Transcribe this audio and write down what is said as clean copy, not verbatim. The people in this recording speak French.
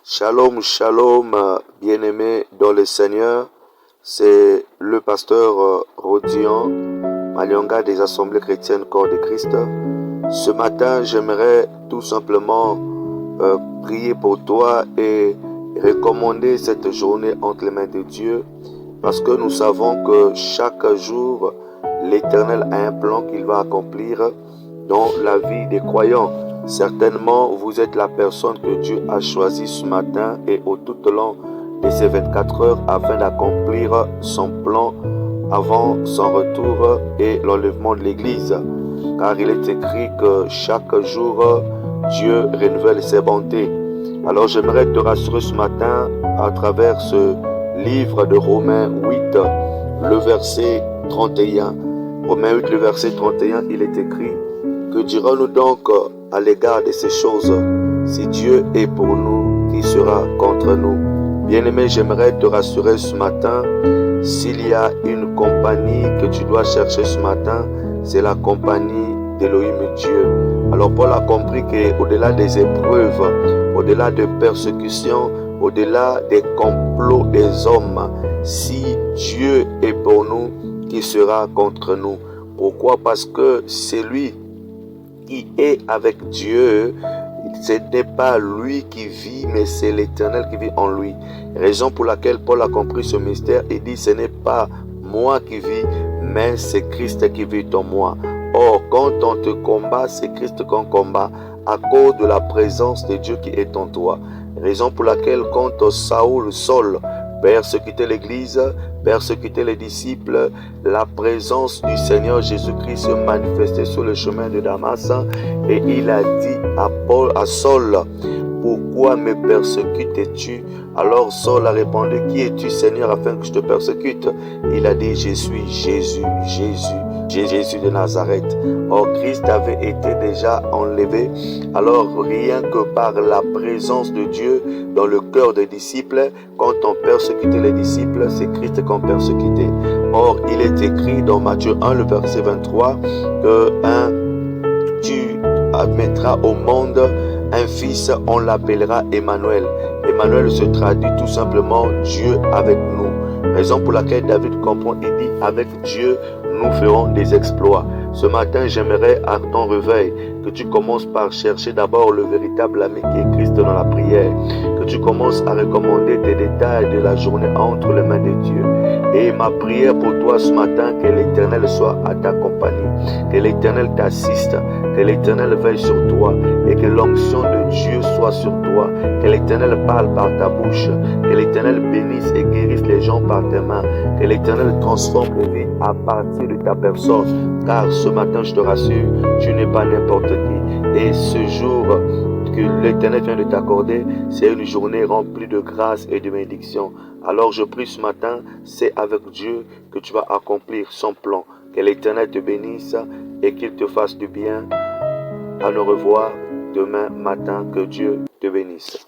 Shalom, shalom, bien-aimés dans le Seigneur. C'est le pasteur Rodian Malionga des Assemblées chrétiennes Corps de Christ. Ce matin, j'aimerais tout simplement prier pour toi et recommander cette journée entre les mains de Dieu, parce que nous savons que chaque jour, l'Éternel a un plan qu'il va accomplir dans la vie des croyants. Certainement, vous êtes la personne que Dieu a choisie ce matin et tout au long de ces 24 heures afin d'accomplir son plan avant son retour et l'enlèvement de l'Église. Car il est écrit que chaque jour, Dieu renouvelle ses bontés. Alors j'aimerais te rassurer ce matin à travers ce livre de Romains 8, le verset 31. Romains 8, le verset 31, il est écrit: que dirons-nous donc à l'égard de ces choses? Si Dieu est pour nous, qui sera contre nous? Bien-aimé, j'aimerais te rassurer ce matin, s'il y a une compagnie que tu dois chercher ce matin, c'est la compagnie d'Élohim Dieu. Alors Paul a compris qu'au-delà des épreuves, au-delà des persécutions, au-delà des complots des hommes, si Dieu est pour nous, qui sera contre nous? Pourquoi? Parce que c'est lui qui est avec Dieu. Ce n'est pas lui qui vit, mais c'est l'Éternel qui vit en lui. Raison pour laquelle Paul a compris ce mystère et dit: ce n'est pas moi qui vis, mais c'est Christ qui vit en moi. Or, quand on te combat, c'est Christ qu'on combat à cause de la présence de Dieu qui est en toi. Raison pour laquelle quand Saul persécutait l'Église, persécutait les disciples, la présence du Seigneur Jésus-Christ se manifestait sur le chemin de Damas et il a dit à Saul: pourquoi me persécutes-tu? Alors Saul a répondu: qui es-tu, Seigneur, afin que je te persécute? Il a dit: je suis Jésus de Nazareth. Or Christ avait été déjà enlevé. Alors rien que par la présence de Dieu dans le cœur des disciples, quand on persécutait les disciples, c'est Christ qu'on persécutait. Or il est écrit dans Matthieu 1, le verset 23, que tu admettras au monde un fils, on l'appellera Emmanuel. Emmanuel se traduit tout simplement Dieu avec nous. Raison pour laquelle David comprend et dit: avec Dieu, nous ferons des exploits. Ce matin, j'aimerais à ton réveil que tu commences par chercher d'abord le véritable ami qui est Christ dans la prière. Que tu commences à recommander tes détails de la journée entre les mains de Dieu. Et ma prière pour toi ce matin, que l'Éternel soit à ta compagnie, que l'Éternel t'assiste, que l'Éternel veille sur toi et que l'onction de Dieu soit sur toi, que l'Éternel parle par ta bouche, que l'Éternel bénisse et guérisse les gens par tes mains, que l'Éternel transforme les vies à partir de ta personne. Car ce matin, je te rassure, tu n'es pas n'importe qui. Et ce jour que l'Éternel vient de t'accorder, c'est une journée remplie de grâce et de bénédiction. Alors je prie ce matin, c'est avec Dieu que tu vas accomplir son plan. Que l'Éternel te bénisse et qu'il te fasse du bien. À nous revoir demain matin. Que Dieu te bénisse.